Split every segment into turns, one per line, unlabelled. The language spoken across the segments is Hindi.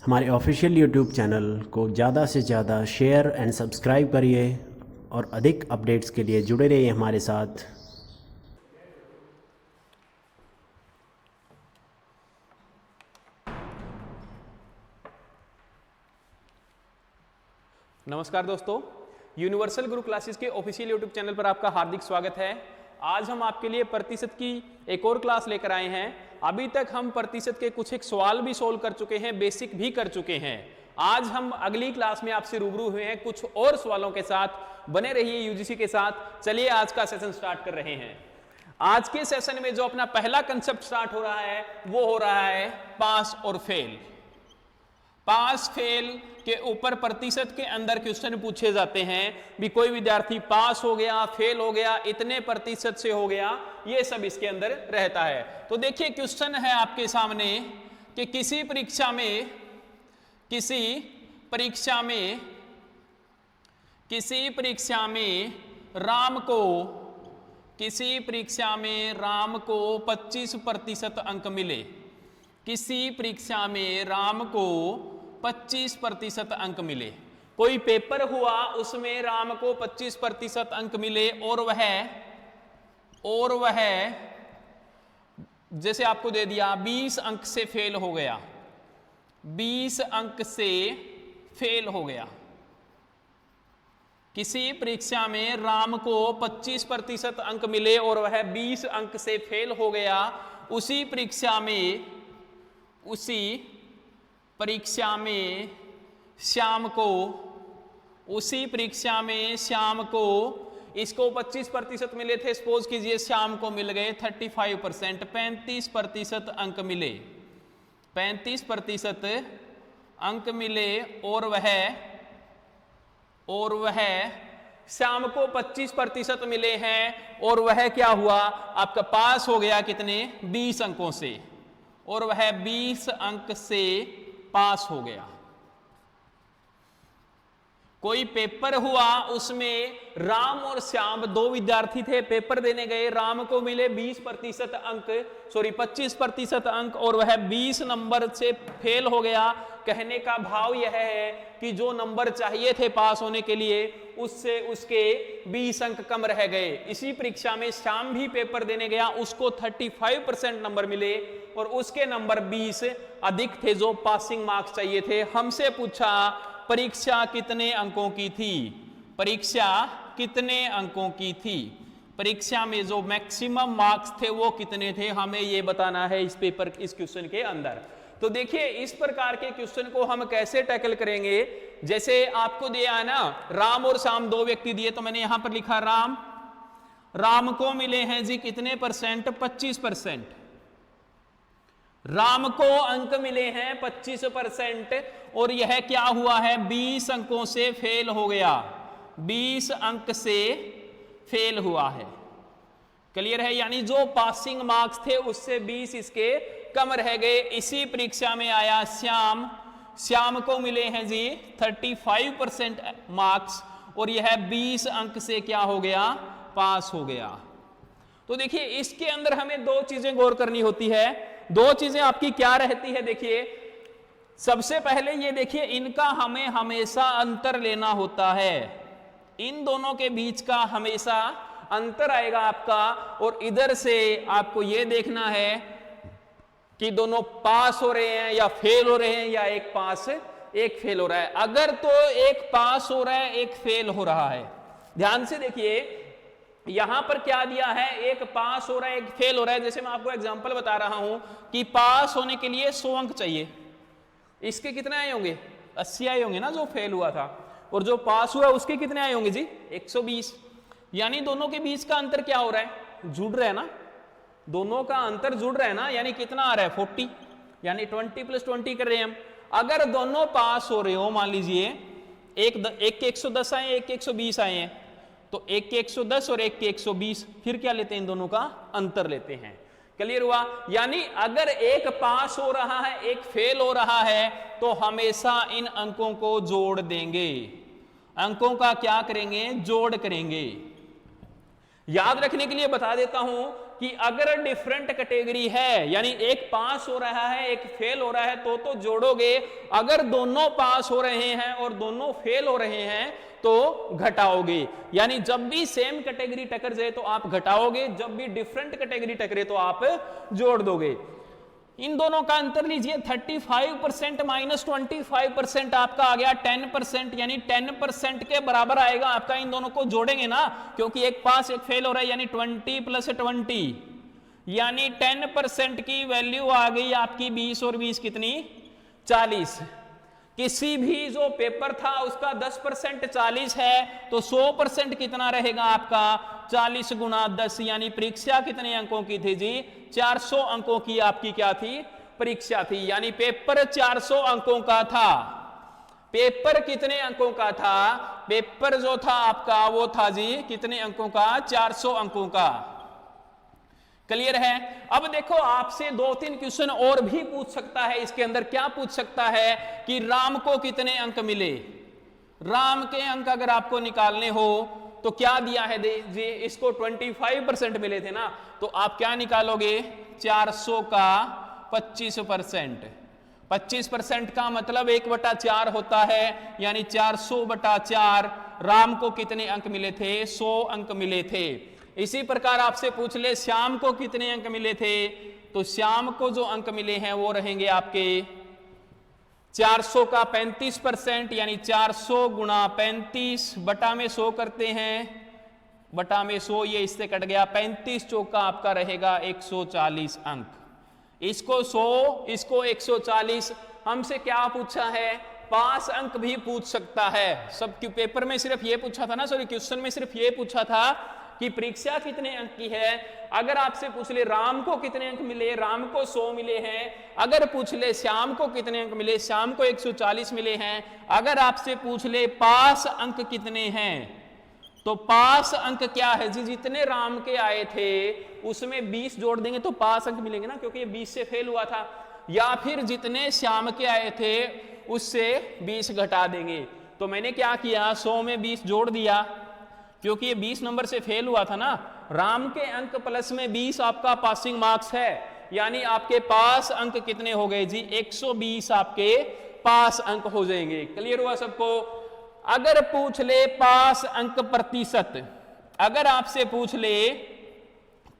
हमारे ऑफिशियल यूट्यूब चैनल को ज़्यादा से ज़्यादा शेयर एंड सब्सक्राइब करिए और अधिक अपडेट्स के लिए जुड़े रहिए हमारे साथ।
नमस्कार दोस्तों, यूनिवर्सल गुरु क्लासेस के ऑफिशियल यूट्यूब चैनल पर आपका हार्दिक स्वागत है। आज हम आपके लिए प्रतिशत की एक और क्लास लेकर आए हैं। अभी तक हम प्रतिशत के कुछ एक सवाल भी सोल्व कर चुके हैं, बेसिक भी कर चुके हैं। आज हम अगली क्लास में आपसे रूबरू हुए हैं कुछ और सवालों के साथ। बने रहिए यूजीसी के साथ। चलिए आज का सेशन स्टार्ट कर रहे हैं। आज के सेशन में जो अपना पहला कंसेप्ट स्टार्ट हो रहा है वो हो रहा है पास और फेल। पास फेल के ऊपर प्रतिशत के अंदर क्वेश्चन पूछे जाते हैं। भी कोई विद्यार्थी पास हो गया, फेल हो गया, इतने प्रतिशत से हो गया, ये सब इसके अंदर रहता है। तो देखिए क्वेश्चन है आपके सामने कि किसी परीक्षा में राम को 25% अंक मिले। किसी परीक्षा में राम को 25% अंक मिले। कोई पेपर हुआ उसमें राम को 25% अंक मिले और वह जैसे आपको दे दिया 20 अंक से फेल हो गया। 20 अंक से फेल हो गया। किसी परीक्षा में राम को 25% अंक मिले और वह 20 अंक से फेल हो गया। उसी परीक्षा में श्याम को इसको 25% मिले थे। सपोज कीजिए श्याम को मिल गए 35%, 35% अंक मिले। 35% अंक मिले और वह श्याम को 25% मिले हैं और वह क्या हुआ, आपका पास हो गया कितने, 20 अंकों से, और वह 20 अंक से पास हो गया। कोई पेपर हुआ उसमें राम और श्याम दो विद्यार्थी थे, पेपर देने गए। राम को मिले 25% अंक और वह 20 नंबर से फेल हो गया। कहने का भाव यह है कि जो नंबर चाहिए थे पास होने के लिए उससे उसके 20 अंक कम रह गए। इसी परीक्षा में श्याम भी पेपर देने गया, उसको 35% नंबर मिले और उसके नंबर 20 अधिक थे जो पासिंग मार्क्स चाहिए थे। हमसे पूछा परीक्षा कितने अंकों की थी। परीक्षा में जो मैक्सिमम मार्क्स थे वो कितने थे, हमें ये बताना है इस क्वेश्चन के अंदर। तो देखिए इस प्रकार के क्वेश्चन को हम कैसे टैकल करेंगे। जैसे आपको दिया है ना, राम और श्याम दो व्यक्ति दिए, तो मैंने यहां पर लिखा राम को मिले हैं जी कितने परसेंट, 25%। राम को अंक मिले हैं 25% और यह क्या हुआ है, 20 अंकों से फेल हो गया। 20 अंक से फेल हुआ है। क्लियर है, यानी जो पासिंग मार्क्स थे उससे 20 इसके कम रह गए। इसी परीक्षा में आया श्याम को मिले हैं जी 35% मार्क्स और यह 20 अंक से क्या हो गया, पास हो गया। तो देखिए इसके अंदर हमें दो चीजें गौर करनी होती है। दो चीजें आपकी क्या रहती है, देखिए सबसे पहले ये देखिए इनका हमें हमेशा अंतर लेना होता है। इन दोनों के बीच का हमेशा अंतर आएगा आपका, और इधर से आपको ये देखना है कि दोनों पास हो रहे हैं या फेल हो रहे हैं, या एक पास एक फेल हो रहा है। अगर तो एक पास हो रहा है एक फेल हो रहा है, ध्यान से देखिए यहां पर क्या दिया है, एक पास हो रहा है एक फेल हो रहा है। जैसे मैं आपको एग्जांपल बता रहा हूं कि पास होने के लिए 100 अंक चाहिए, इसके कितने आए होंगे, 80 आए होंगे ना जो फेल हुआ था, और जो पास हुआ उसके कितने आए होंगे जी, 120। यानी दोनों के बीच का अंतर क्या हो रहा है, जुड़ रहा है ना, दोनों का अंतर जुड़ रहा है ना, यानी कितना आ रहा है 40, यानी 20 + 20 कर रहे हैं हम। अगर दोनों पास हो रहे हो, मान लीजिए एक के 110 आए, एक के 120 आए हैं, तो एक के 110 और एक के 120, फिर क्या लेते हैं, इन दोनों का अंतर लेते हैं। क्लियर हुआ, यानी अगर एक पास हो रहा है एक फेल हो रहा है तो हमेशा इन अंकों को जोड़ देंगे। अंकों का क्या करेंगे, जोड़ करेंगे। याद रखने के लिए बता देता हूं कि अगर डिफरेंट कैटेगरी है, यानी एक पास हो रहा है एक फेल हो रहा है, तो जोड़ोगे। अगर दोनों पास हो रहे हैं और दोनों फेल हो रहे हैं तो घटाओगे। यानी जब भी सेम कैटेगरी टकर जाए तो आप घटाओगे, जब भी डिफरेंट कैटेगरी टकरे तो आप जोड़ दोगे। इन दोनों का अंतर लीजिए, 35% माइनस 25% आपका आ गया 10%, यानी 10% के बराबर आएगा आपका। इन दोनों को जोड़ेंगे ना, क्योंकि एक पास एक फेल हो रहा है, यानी 20 + 20, यानी 10% की वैल्यू आ गई आपकी 20 और 20 कितनी 40। किसी भी जो पेपर था उसका 10% 40 है, तो 100% कितना रहेगा आपका 40 × 10, यानी परीक्षा कितने अंकों की थी जी 400 अंकों की आपकी क्या थी परीक्षा थी। यानी पेपर 400 अंकों का था। पेपर कितने अंकों का था? पेपर जो था आपका वो था जी कितने अंकों का 400 अंकों का। क्लियर है? अब देखो आपसे 2-3 क्वेश्चन और भी पूछ सकता है। इसके अंदर क्या पूछ सकता है कि राम को कितने अंक मिले। राम के अंक अगर आपको निकालने हो तो क्या दिया है जी, इसको 25% मिले थे ना, तो आप क्या निकालोगे 400 का 25%। 25% का मतलब 1/4 होता है, यानी 400/4। राम को कितने अंक मिले थे 100 अंक मिले थे। इसी प्रकार आपसे पूछ ले श्याम को कितने अंक मिले थे, तो श्याम को जो अंक मिले हैं वो रहेंगे आपके 400 का 35%, यानी 400 × 35 बटा में 100 करते हैं, बटा में 100 ये इससे कट गया, 35 चौका आपका रहेगा 140 अंक। इसको 100 इसको 140। हमसे क्या पूछा है? पास अंक भी पूछ सकता है। सब पेपर में सिर्फ ये पूछा था ना, सॉरी क्वेश्चन में सिर्फ ये पूछा था कि परीक्षा कितने अंक की है। अगर आपसे पूछ ले राम को कितने अंक मिले, राम को 100 मिले हैं। अगर पूछ ले श्याम को कितने अंक मिले, श्याम को 140 मिले हैं। अगर आपसे पूछ ले पास अंक कितने हैं, तो पास अंक क्या है जी, जितने राम के आए थे उसमें 20 जोड़ देंगे तो पास अंक मिलेंगे ना, क्योंकि ये 20 से फेल हुआ था। या फिर जितने श्याम के आए थे उससे 20 घटा देंगे। तो मैंने क्या किया 100 में 20 जोड़ दिया, क्योंकि ये 20 नंबर से फेल हुआ था ना। राम के अंक प्लस में 20 आपका पासिंग मार्क्स है, यानी आपके पास अंक कितने हो गए जी 120 आपके पास अंक हो जाएंगे। क्लियर हुआ सबको? अगर पूछ ले पास अंक प्रतिशत, अगर आपसे पूछ ले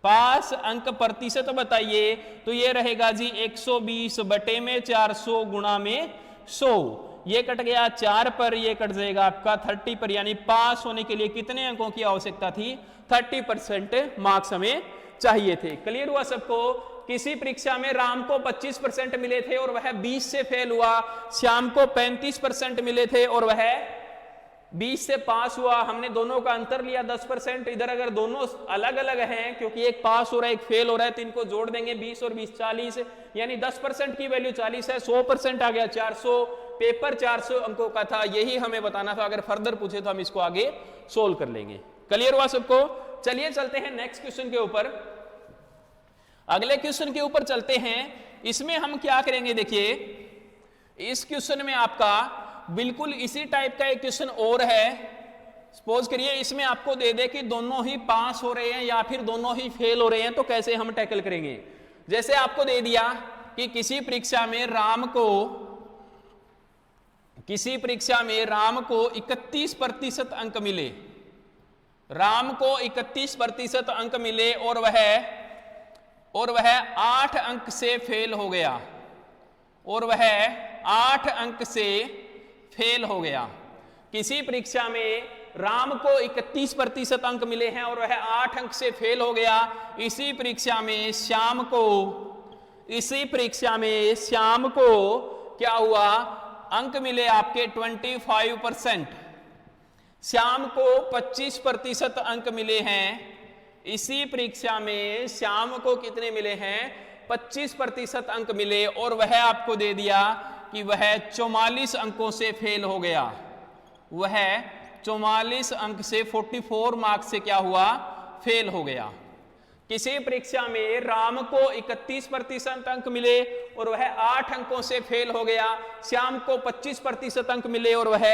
पास अंक प्रतिशत बताइए, तो ये रहेगा जी 120 बटे में 400 गुणा में 100। ये कट गया 4 पर, ये कट जाएगा आपका 30 पर। यानी पास होने के लिए कितने अंकों की आवश्यकता थी 30% मार्क्स हमें चाहिए थे। क्लियर हुआ सबको? किसी परीक्षा में राम को 25% मिले थे और वह 20 से फेल हुआ, श्याम को 35% मिले थे और वह 20 से पास हुआ। हमने दोनों का अंतर लिया 10%। इधर अगर दोनों अलग अलग हैं, क्योंकि एक पास हो रहा है एक फेल हो रहा है, तो इनको जोड़ देंगे 20 और 20 40, यानी 10% की वैल्यू 40 है, 100% आ गया 400। पेपर 400 अंकों का था, यही हमें बताना था। अगर फर्दर पूछे तो हम इसको आगे सोल्व कर लेंगे। क्लियर हुआ सबको? चलिए चलते हैं नेक्स्ट क्वेश्चन के ऊपर। अगले क्वेश्चन के ऊपर चलते हैं। इसमें हम क्या करेंगे, देखिए इस क्वेश्चन में आपका बिल्कुल इसी टाइप का एक क्वेश्चन और है। सपोज करिए इसमें आपको दे दे कि दोनों ही पास हो रहे हैं या फिर दोनों ही फेल हो रहे हैं, तो कैसे हम टैकल करेंगे। जैसे आपको दे दिया कि किसी परीक्षा में राम को 31% अंक मिले, राम को 31% अंक मिले और वह 8 अंक से फेल हो गया, और वह 8 अंक से फेल हो गया। किसी परीक्षा में राम को 31% अंक मिले हैं और वह 8 अंक से फेल हो गया। इसी परीक्षा में श्याम को क्या हुआ, अंक मिले आपके 25%। श्याम को 25% अंक मिले हैं। इसी परीक्षा में श्याम को कितने मिले हैं 25% अंक मिले, और वह आपको दे दिया कि वह 44 अंकों से फेल हो गया। वह 44 अंक से 44 मार्क्स से क्या हुआ, फेल हो गया। किसी परीक्षा में राम को 31% अंक मिले और वह 8 अंकों से फेल हो गया, श्याम को 25% अंक मिले और वह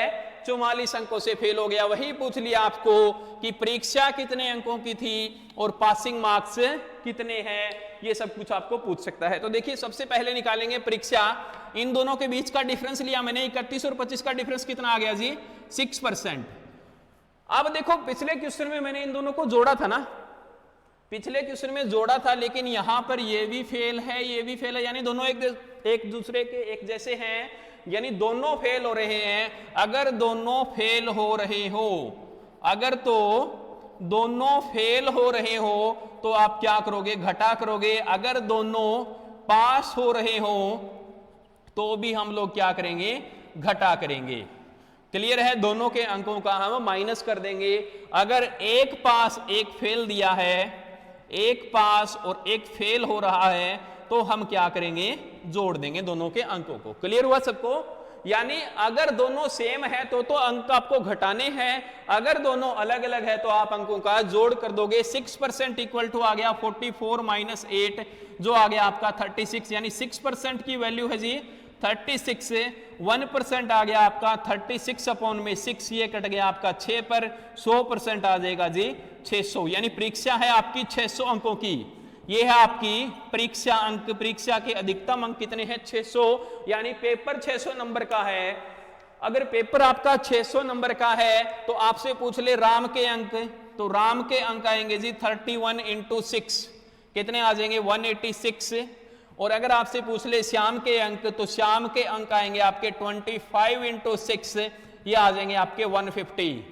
44 अंकों से फेल हो गया। वही पूछ लिया आपको कि परीक्षा कितने अंकों की थी और पासिंग मार्क्स कितने हैं, ये सब कुछ आपको पूछ सकता है। तो देखिए सबसे पहले निकालेंगे परीक्षा, इन दोनों के बीच का डिफरेंस लिया मैंने, 31 और 25 का डिफरेंस कितना आ गया जी, 6%। अब देखो पिछले क्वेश्चन में मैंने इन दोनों को जोड़ा था ना, पिछले क्वेश्चन में जोड़ा था, लेकिन यहां पर ये भी फेल है, ये भी फेल है, यानी दोनों एक दूसरे के एक जैसे हैं, यानी दोनों फेल हो रहे हैं। अगर दोनों फेल हो रहे हो, अगर तो दोनों फेल हो रहे हो तो आप क्या करोगे, घटा करोगे। अगर दोनों पास हो रहे हो तो भी हम लोग क्या करेंगे, घटा करेंगे। क्लियर है, दोनों के अंकों का हम माइनस कर देंगे। अगर एक पास एक फेल दिया है, एक पास और एक फेल हो रहा है, तो हम क्या करेंगे, जोड़ देंगे दोनों के अंकों को। क्लियर हुआ सबको? यानी अगर दोनों सेम है तो अंक आपको घटाने हैं, अगर दोनों अलग अलग है तो आप अंकों का जोड़ कर दोगे। 6% इक्वल टू आ गया 44 माइनस 8 जो आ गया आपका 36, यानी 6% की वैल्यू है जी 36 से 1% आ गया आपका 36 अपॉन में 6, ये कट गया आपका 6 पर, 100% आ जाएगा जी 600। यानी परीक्षा है आपकी 600 अंकों की, ये है आपकी परीक्षा अंक। परीक्षा के अधिकतम अंक कितने हैं, 600, यानी पेपर 600 नंबर का है। अगर पेपर आपका 600 नंबर का है तो आपसे पूछ ले राम के अंक, तो राम के अंक आएंगे जी 31 इंटू 6, कितने आ जाएंगे 186। और अगर आपसे पूछ ले श्याम के अंक, तो श्याम के अंक आएंगे आपके 25 इंटू 6, ये आ जाएंगे आपके 150।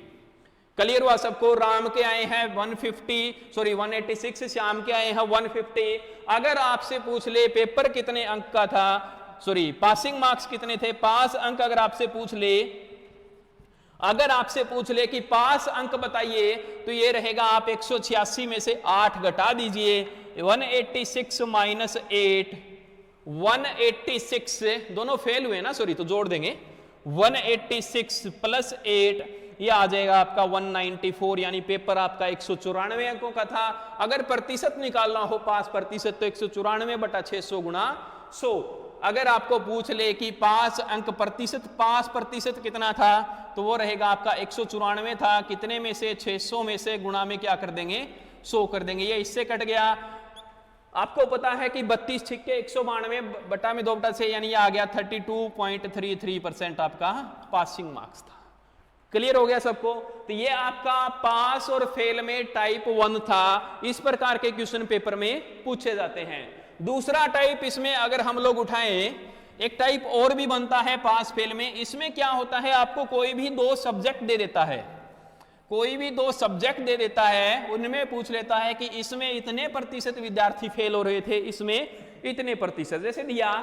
क्लियर हुआ सबको? राम के आए हैं 186, श्याम के आए हैं 150। अगर आपसे पूछ ले पेपर कितने अंक का था, सॉरी पासिंग मार्क्स कितने थे, पास अंक अगर आपसे पूछ ले, अगर आपसे पूछ ले कि पास अंक बताइए, तो ये रहेगा आप 186 में से 8 घटा दीजिए, 186 माइनस 8, 186, दोनों फेल हुए ना, सॉरी, तो जोड़ देंगे 186 प्लस 8, ये आ जाएगा आपका 194, यानी पेपर आपका 194 अंकों का था। अगर प्रतिशत निकालना हो पास प्रतिशत, तो 194 बटा 600 गुणा 100। अगर आपको पूछ ले कि पास अंक प्रतिशत, पास प्रतिशत कितना था, तो वो रहेगा आपका 194 था, कितने में से 600 में से गुणा में क्या कर देंगे, 100 कर देंगे। ये इससे कट गया। आपको पता है कि 32 छिक्के 192 बटा में 2 बटा 6, यानी ये आ गया 32.33% आपका पासिंग मार्क्स था। क्लियर हो गया सबको? तो ये आपका पास और फेल में टाइप 1 था। इस प्रकार के क्वेश्चन पेपर में पूछे जाते हैं। दूसरा टाइप इसमें अगर हम लोग उठाएं, एक टाइप और भी बनता है पास फेल में। इसमें क्या होता है, आपको कोई भी 2 सब्जेक्ट दे देता है, कोई भी 2 सब्जेक्ट दे देता है, उनमें पूछ लेता है कि इसमें इतने प्रतिशत विद्यार्थी फेल हो रहे थे, इसमें इतने प्रतिशत। जैसे दिया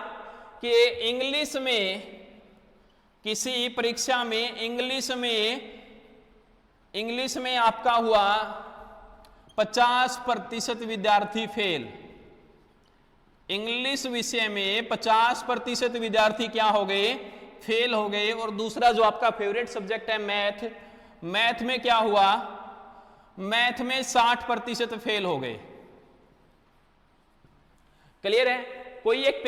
कि इंग्लिश में, किसी परीक्षा में इंग्लिश में आपका हुआ 50% विद्यार्थी फेल, इंग्लिश विषय में 50% विद्यार्थी क्या हो गए, फेल हो गए। और दूसरा जो आपका फेवरेट सब्जेक्ट है मैथ, मैथ में क्या हुआ, मैथ में 60% फेल हो गए। क्लियर है? कोई एक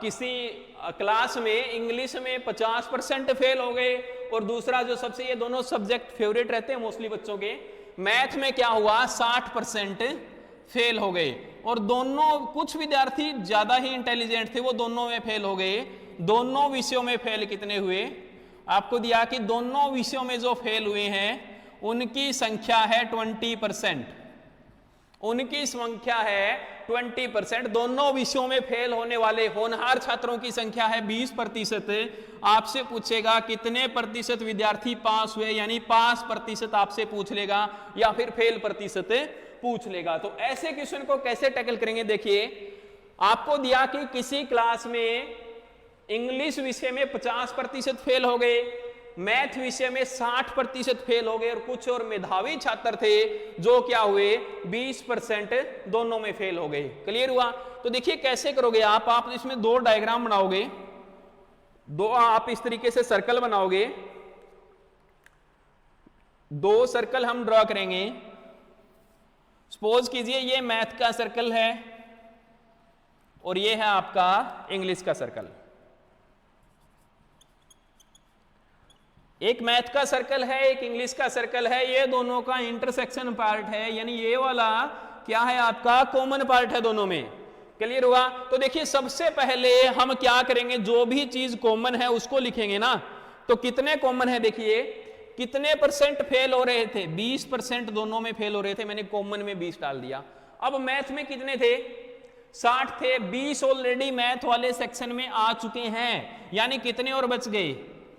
किसी क्लास में इंग्लिश में 50% फेल हो गए, और दूसरा जो सबसे, ये दोनों सब्जेक्ट फेवरेट रहते हैं मोस्टली बच्चों के, मैथ में क्या हुआ 60% फेल हो गए। और दोनों, कुछ विद्यार्थी ज्यादा ही इंटेलिजेंट थे, वो दोनों में फेल हो गए। दोनों विषयों में फेल कितने हुए, आपको दिया कि दोनों विषयों में जो फेल हुए हैं उनकी संख्या है 20%, उनकी संख्या है 20%। दोनों विषयों में फेल होने वाले होनहार छात्रों की संख्या है 20%। आपसे पूछेगा कितने प्रतिशत विद्यार्थी पास हुए, यानी पास प्रतिशत आपसे पूछ लेगा या फिर फेल प्रतिशत पूछ लेगा। तो ऐसे क्वेश्चन को कैसे टैकल करेंगे, देखिए आपको दिया कि किसी क्लास में इंग्लिश विषय में 50% फेल हो गए, मैथ विषय में 60% फेल हो गए, और कुछ और मेधावी छात्र थे जो क्या हुए 20% दोनों में फेल हो गए। क्लियर हुआ? तो देखिए कैसे करोगे आप इसमें 2 डायग्राम बनाओगे, 2 आप इस तरीके से सर्कल बनाओगे, 2 सर्कल हम ड्रॉ करेंगे। सपोज कीजिए ये मैथ का सर्कल है और ये है आपका इंग्लिश का सर्कल। एक मैथ का सर्कल है, एक इंग्लिश का सर्कल है, ये दोनों का इंटरसेक्शन पार्ट है, यानी ये वाला क्या है आपका कॉमन पार्ट है दोनों में। क्लियर हुआ? तो देखिए सबसे पहले हम क्या करेंगे, जो भी चीज कॉमन है उसको लिखेंगे ना। तो कितने कॉमन है देखिए, कितने परसेंट फेल हो रहे थे, 20% दोनों में फेल हो रहे थे, मैंने कॉमन में 20 डाल दिया। अब मैथ में कितने थे, 60 थे, 20 ऑलरेडी मैथ वाले सेक्शन में आ चुके हैं, यानी कितने और बच गए,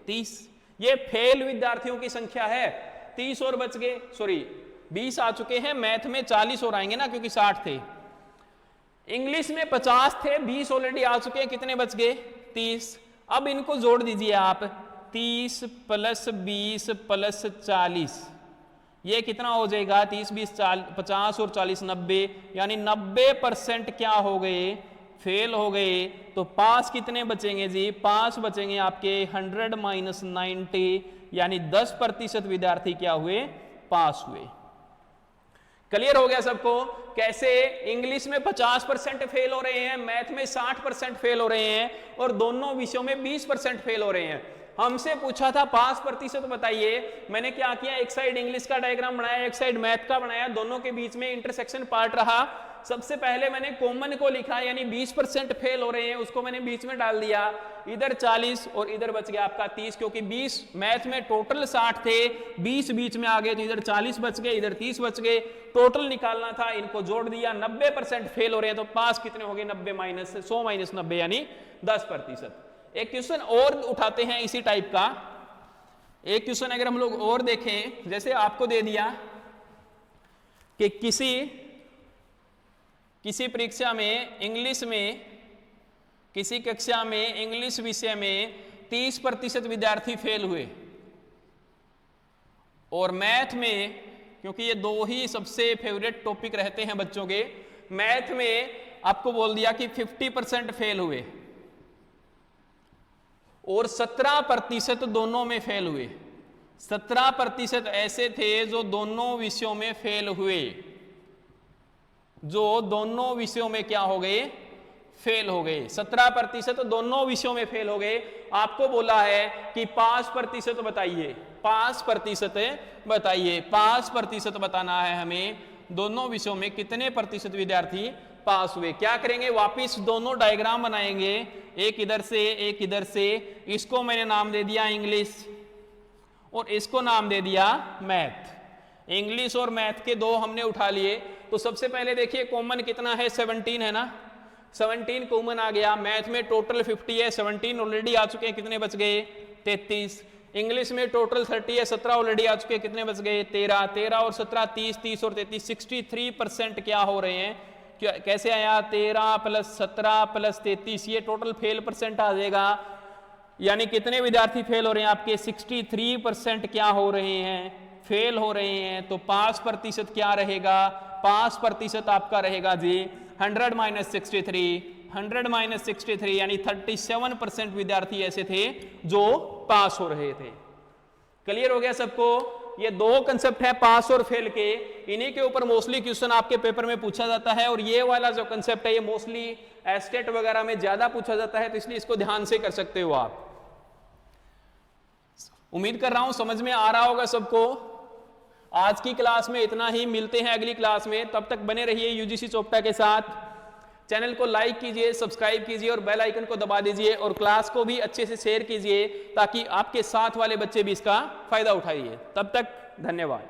30। ये फेल विद्यार्थियों की संख्या है, 30 और बच गए, सॉरी 20 आ चुके हैं, मैथ में 40 और आएंगे ना क्योंकि 60 थे। इंग्लिश में 50 थे, 20 ऑलरेडी आ चुके हैं, कितने बच गए, 30। अब इनको जोड़ दीजिए आप, 30 + 20 + 40, ये कितना हो जाएगा, 30 20 50 और 40 90, यानी 90% क्या हो गए, फेल हो गए। तो पास कितने बचेंगे जी, पास बचेंगे आपके 100 - 90, यानी 10% विद्यार्थी क्या हुए, पास हुए। क्लियर हो गया सबको? कैसे इंग्लिश में 50% फेल हो रहे हैं, मैथ में 60% फेल हो रहे हैं, और दोनों विषयों में 20% फेल हो रहे हैं। हमसे पूछा था पास प्रतिशत बताइए, मैंने क्या किया, एक साइड इंग्लिश का डायग्राम बनाया, एक साइड मैथ का बनाया, दोनों के बीच में इंटरसेक्शन पार्ट रहा। सबसे पहले मैंने कॉमन को लिखा, यानी 20% फेल हो रहे हैं उसको मैंने बीच में डाल दिया, इधर 40 और इधर बच गया आपका 30, क्योंकि 20 मैथ में टोटल 60 थे, 20 बीच में आ गए तो इधर 40 बच गए, इधर 30 बच गए, टोटल निकालना था, इनको जोड़ दिया, 90% फेल हो रहे हैं, तो पास कितने हो गए, 90 - 100 - 90, यानी 10%। एक क्वेश्चन और उठाते हैं इसी टाइप का। एक क्वेश्चन अगर हम लोग और देखें, जैसे आपको दे दिया कि किसी परीक्षा में इंग्लिश में, किसी कक्षा में इंग्लिश विषय में 30% विद्यार्थी फेल हुए, और मैथ में, क्योंकि ये दो ही सबसे फेवरेट टॉपिक रहते हैं बच्चों के, मैथ में आपको बोल दिया कि 50% फेल हुए और 17% दोनों में फेल हुए। 17% ऐसे थे जो दोनों विषयों में फेल हुए, जो दोनों विषयों में क्या हो गए, फेल हो गए। 17% दोनों विषयों में फेल हो गए। आपको बोला है कि 5% बताइए, 5% बताइए, 5% बताना है हमें, दोनों विषयों में कितने प्रतिशत विद्यार्थी पास हुए। क्या करेंगे, वापिस दोनों डायग्राम बनाएंगे, एक इधर से एक इधर से। इसको मैंने नाम दे दिया इंग्लिश और इसको नाम दे दिया मैथ। इंग्लिश और मैथ के दो हमने उठा लिए। तो सबसे पहले देखिए कॉमन कितना है, 17 है ना, 17 कॉमन आ गया। मैथ में टोटल 50 है, 17 ऑलरेडी आ चुके हैं, कितने बच गए, 33। इंग्लिश में टोटल 30 है, 17 ऑलरेडी आ चुके हैं, कितने बच गए, 13। 13 और 17 30, 30 और 33 63% क्या हो रहे हैं, कैसे आया, 13 + 17 + 33, ये टोटल फेल परसेंट आ जाएगा। यानी कितने विद्यार्थी फेल हो रहे हैं आपके, 63% क्या हो रहे हैं, फेल हो रहे हैं। तो 5% क्या रहेगा, 5% आपका रहेगा जी 100 - 63, 100 - 63, यानी 37% विद्यार्थी ऐसे थे जो पास हो रहे थे। क्लियर हो गया सबको? ये दो कंसेप्ट है पास और फेल के, इन्हीं के ऊपर मोस्टली क्वेश्चन आपके पेपर में पूछा जाता है। और ये वाला जो कंसेप्ट है ये मोस्टली एस्टेट वगैरह में ज्यादा पूछा जाता है, तो इसलिए इसको ध्यान से कर सकते हो आप। उम्मीद कर रहा हूं समझ में आ रहा होगा सबको। आज की क्लास में इतना ही, मिलते हैं अगली क्लास में, तब तक बने रहिए यूजीसी चोपटा के साथ। चैनल को लाइक कीजिए, सब्सक्राइब कीजिए और बेल आइकन को दबा दीजिए, और क्लास को भी अच्छे से शेयर कीजिए ताकि आपके साथ वाले बच्चे भी इसका फायदा उठाइए। तब तक धन्यवाद।